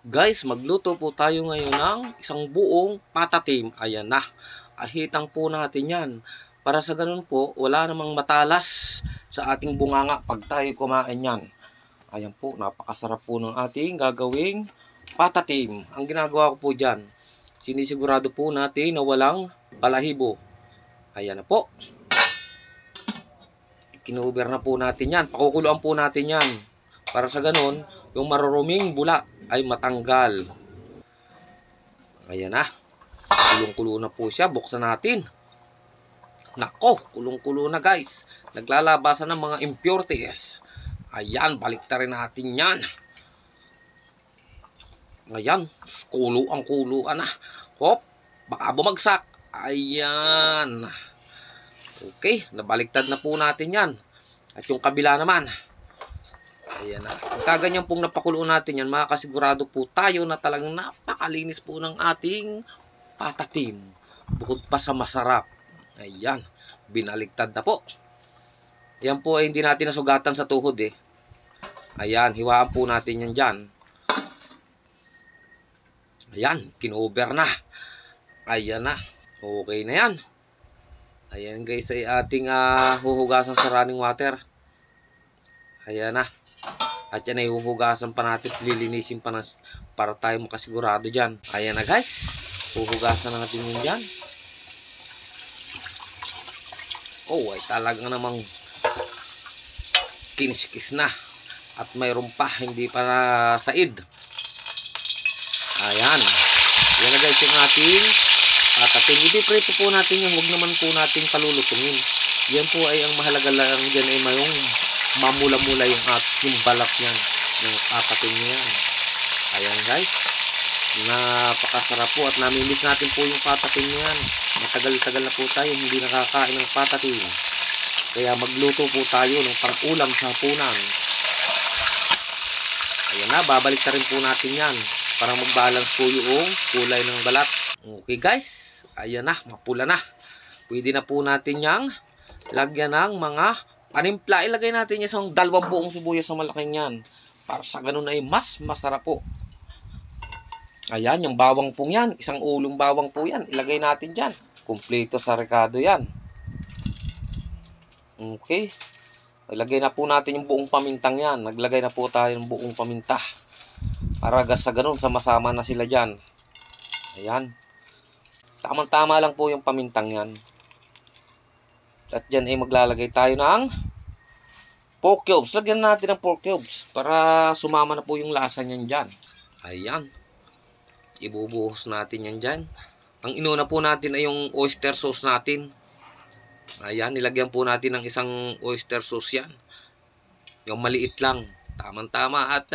Guys, magluto po tayo ngayon ng isang buong patatim. Ayan na. Ahitang po natin yan. Para sa ganun po, wala namang matalas sa ating bunganga pag tayo kumain yan. Ayan po, napakasarap po ng ating gagawing patatim. Ang ginagawa ko po dyan, sinisigurado po natin na walang balahibo. Ayan na po. Kinuber na po natin yan. Pakukuluan po natin yan. Para sa ganun, yung maruruming bula ay matanggal. Ayan na. Kulong-kulo na po siya. Buksan natin. Nako, kulong-kulo na guys. Naglalabasan ng mga impurities. Ayan, baliktarin natin yan. Ayan, kulo ang kuluan na. Hop, baka bumagsak. Ayan. Okay, nabaliktad na po natin yan. At yung kabila naman. Ayan na. Pagkaganyan pong napakuloan natin yan, makakasigurado po tayo na talagang napakalinis po ng ating patatim. Bukod pa sa masarap. Ayan. Binaliktad na po. Yan po ay hindi natin nasugatan sa tuhod eh. Ayan. Hiwaan po natin yan dyan. Ayan. Kinover na. Ayan na. Okay na yan. Ayan guys ay ating huhugasan sa running water. Ayan na. At yan ay huhugasan pa natin. Lilinisin pa na para tayo makasigurado dyan. Ayan na guys. Huhugasan natin yun dyan. Oh ay talagang namang kinis-kis na. At mayroon pa. Hindi pa na said. Ayan. Ayan na guys yung ating patatim. I-prito po natin yung huwag naman po natin palulutungin. Yan po ay ang mahalaga lang dyan ay mayroong mamula-mula yung balat yan. Yung patatim niyan. Ayan guys. Napakasarap po at namimiss natin po yung patatim niyan. Matagal-tagal na po tayo hindi nakakain ng patatim. Kaya magluto po tayo ng pang-ulam sa hapunan. Ayan na, babalik na rin po natin yan. Para mag-balance po yung kulay ng balat. Okay guys, ayan na, mapula na. Pwede na po natin yang lagyan ng mga panimpla. Ilagay natin yan sa 2 buong sibuyas sa malaking yan. Para sa ganun ay mas masarap po. Ayan, yung bawang po yan. 1 ulong bawang po yan. Ilagay natin dyan. Kompleto sa rekado yan. Okay. Ilagay na po natin yung buong pamintang yan. Naglagay na po tayo ng buong paminta. Para sa ganun, sama-sama na sila dyan. Ayan. Tamang-tama lang po yung pamintang yan. At dyan ay maglalagay tayo ng pork cubes. Lagyan natin ng pork cubes para sumama na po yung lasa niyan dyan. Ayan. Ibubuhos natin yan dyan. Ang inuna po natin ay yung oyster sauce natin. Ayan. Nilagyan po natin ng isang oyster sauce yan. Yung maliit lang. Tamang-tama. At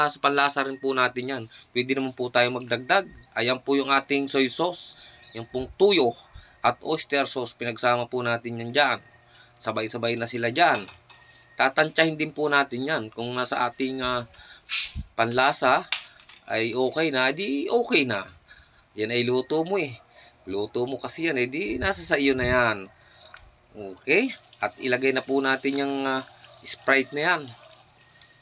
sa panlasa rin po natin yan. Pwede naman po tayo magdagdag. Ayan po yung ating soy sauce. Yung pong tuyo at oyster sauce. Pinagsama po natin yan dyan. Sabay-sabay na sila dyan. Tatantyahin din po natin yan. Kung nasa ating panlasa ay okay na, di okay na. Yan ay luto mo eh. Luto mo kasi yan eh. Di nasa sa iyo na yan. Okay. At ilagay na po natin yung Sprite na yan.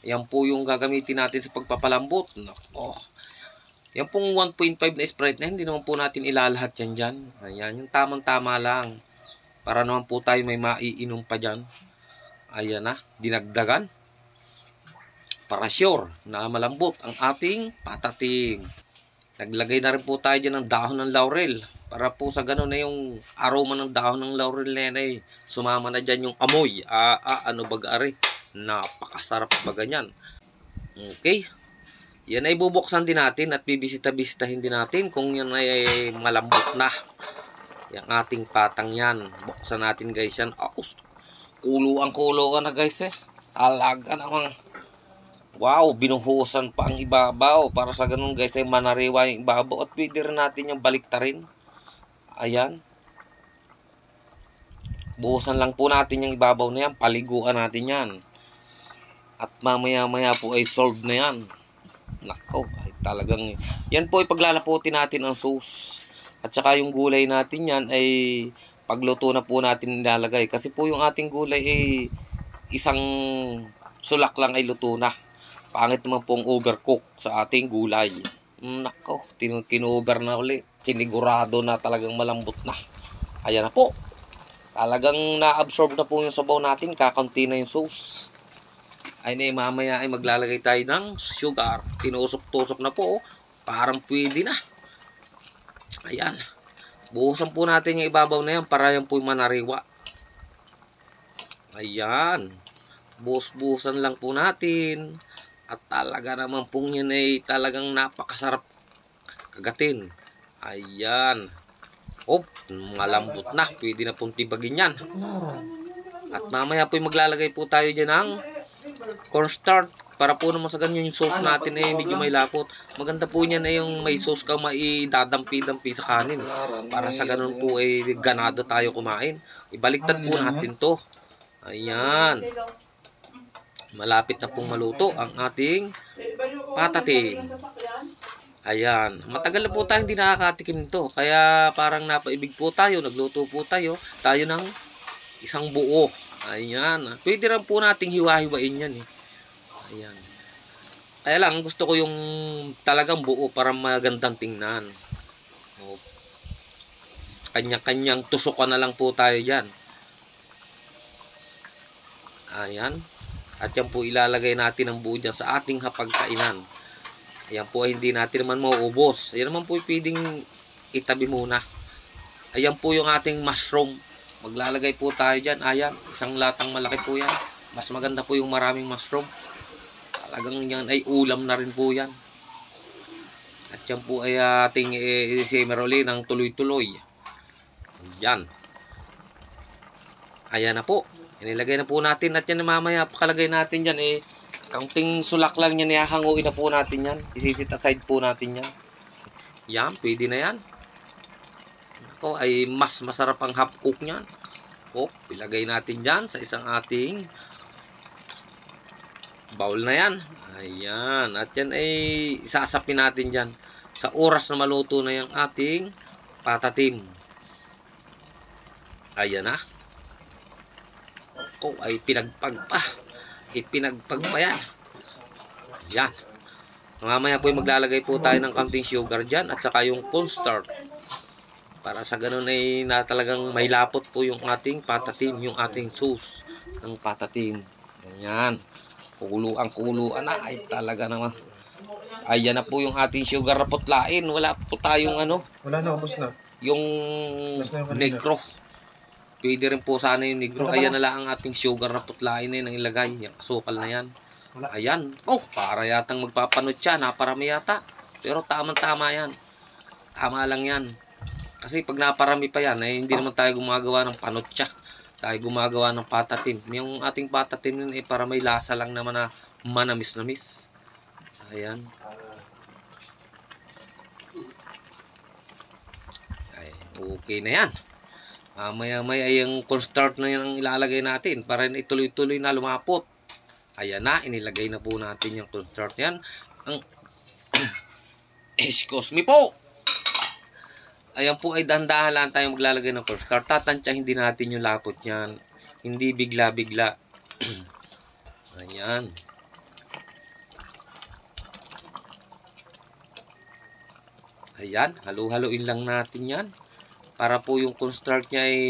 Yan po yung gagamitin natin sa pagpapalambot. Nako. Yan pong 1.5 na Sprite na hindi naman po natin ilalahat yan dyan. Ayan. Yung tamang-tama lang. Para naman po tayo may maiinom pa dyan. Ayan na. Dinagdagan. Para sure na malambot ang ating patatim. Naglagay na rin po tayo dyan ng dahon ng laurel. Para po sa ganun na yung aroma ng dahon ng laurel na yan ay sumama na dyan yung amoy. Ano baga-ari. Napakasarap ba ganyan. Okay. Yan ay bubuksan din natin at bibisita-bisitahin din natin kung yan ay malambot na. Yung ating patang yan. Buksan natin guys yan. Kulo na guys eh. Alaga namang. Wow, binuhusan pa ang ibabaw. Para sa ganun guys ay manariwa yung ibabaw. At pwede rin natin yung baliktarin. Ayan. Buhusan lang po natin yung ibabaw na yan. Paliguan natin yan. At mamaya-maya po ay solved na yan. Nako, ay talagang yan po ay paglalaputin natin ang sauce. At saka yung gulay natin yan ay pagluto na po natin nilalagay. Kasi po yung ating gulay ay isang sulak lang ay luto na. Pangit naman pong overcook sa ating gulay. Nako, kinover na ulit. Sinigurado na talagang malambot na. Ayan na po. Talagang na-absorb na po yung sabaw natin. Kakaunti na yung sauce. Ay na mamaya ay maglalagay tayo ng sugar. Tinusok-tusok na po. Parang pwede na. Ayan. Buhusan po natin yung ibabaw na yan para yan po yung manariwa. Ayan. Buhos-buhusan lang po natin. At talaga naman pong yan ay talagang napakasarap kagatin. Ayan. Oh, malambot na. Pwede na pong tibagin yan. At mamaya po maglalagay po tayo dyan ng cornstarch. Para po naman sa ganyan yung sauce natin ay medyo may lapot. Maganda po niyan ay yung may sauce ka maidadampi-dampi sa kanin. Para sa ganun po ay ganado tayo kumain. Ibaliktad po natin to. Ayan. Malapit na pong maluto ang ating patatim. Ayan. Matagal na po tayo hindi nakakatikim nito. Kaya parang napaibig po tayo. Nagluto po tayo. Tayo ng isang buo. Ayan. Pwede rin po nating hiwa-hiwain yan eh. Ayan. Kaya lang gusto ko yung talagang buo para magandang tingnan. Kanya-kanyang tusukan na lang po tayo dyan. Ayan. At yan po ilalagay natin ang buo dyan sa ating hapagkainan. Ayan po ay hindi natin naman mauubos. Ayan naman po pwedeng itabi muna. Ayan po yung ating mushroom. Maglalagay po tayo dyan. Ayan. Isang latang malaki po yan. Mas maganda po yung maraming mushroom. Talagang yan ay ulam na rin po yan. At yan po ay ating simmer ulit ng tuloy-tuloy. Ayan. Ayan na po. Inilagay na po natin at yan mamaya pakalagay natin dyan eh. Kaunting sulak lang yan, ihahanguin na po natin yan. Isisit aside po natin yan. Yan, pwede na yan. Ako ay mas masarap ang half cook nyan. O, ilagay natin dyan sa isang ating bowl na yan. Ayan, at yan ay isasapin natin dyan. Sa oras na maluto na yung ating patatim. Ayan na. Ako ay pinagpag pa. Ipinagpag pa yan. Ayan. Mamaya po maglalagay po tayo ng kaunting sugar dyan at saka yung cornstarch. Para sa ganun ay na talagang may lapot po yung ating patatim, yung ating sauce ng patatim. Ayan. Kuluan na ay talaga naman. Ayan na po yung ating sugar na putlain. Wala po tayong ano. Wala na, ubos na. Yung negro. Pwede rin po sana yung negro. Ayan na lang ang ating sugar na putlain na yung ilagay. Yung asukal na yan. Ayan. Oh, para yatang magpapanot siya. Naparami yata. Pero tamang-tama yan. Tama lang yan. Kasi pag naparami pa yan, eh, hindi naman tayo gumagawa ng panot siya. Tayo gumagawa ng patatim. Yung ating patatim yun eh, para may lasa lang naman na manamis-namis. Ayan. Ay, okay na yan. Maya-maya yung cornstarch na yan ang ilalagay natin para ituloy-tuloy na lumapot. Ayan na, inilagay na po natin yung cornstarch yan. Ang excuse me po. Ayan po ay dahan-dahan lang tayo maglalagay ng cornstarch. Tatansyahin din natin yung lapot niyan. Hindi bigla-bigla. Ayan. Ayan, halu-haluin lang natin yan. Para po yung cornstarch niya ay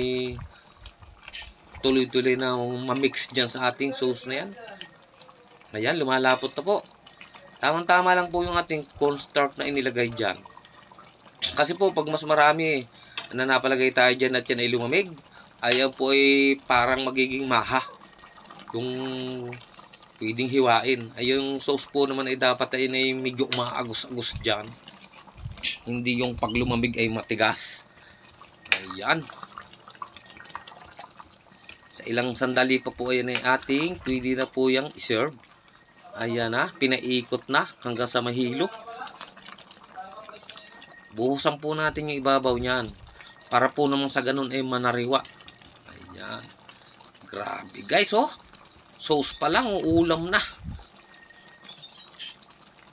tuloy-tuloy na mamix dyan sa ating sauce na yan. Ayan, lumalapot na po. Tamang-tama lang po yung ating cornstarch na inilagay dyan. Kasi po, pag mas marami na napalagay tayo dyan at yan ay lumamig, ayan po ay parang magiging maha. Yung pwedeng hiwain. Ay yung sauce po naman ay dapat ay medyo maagos-agos dyan. Hindi yung pag lumamig ay matigas. Ayan. Sa ilang sandali pa po ayan ay ating pwede na po yung iserve. Ayan na, pinaikot na hanggang sa mahilo. Buhusan po natin yung ibabaw niyan. Para po naman sa ganun ay manariwa. Ayan. Grabe guys oh. Sauce pa lang, ulam na.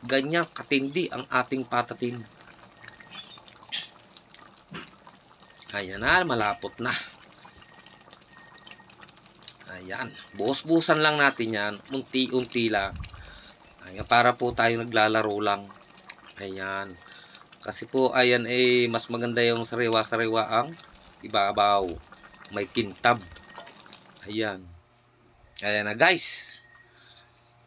Ganyan katindi ang ating patatim. Ayan na, malapot na. Ayan. Buhos-buhusan lang natin yan. Unti-unti lang. Ayan, para po tayo naglalaro lang. Ayan. Kasi po, ayan mas maganda yung sariwa-sariwa ang ibabaw. May kintab. Ayan. Ayan na guys.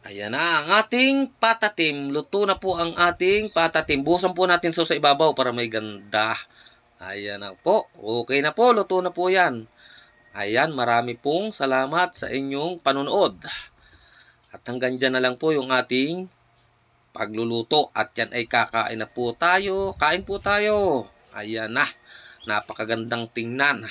Ayan na ang ating patatim. Luto na po ang ating patatim. Buhusan po natin sa ibabaw para may ganda. Ayan na po. Okay na po. Luto na po yan. Ayan. Marami pong salamat sa inyong panonood. At hanggang dyan na lang po yung ating pagluluto. At yan ay kakain na po tayo. Kain po tayo. Ayan na. Napakagandang tingnan.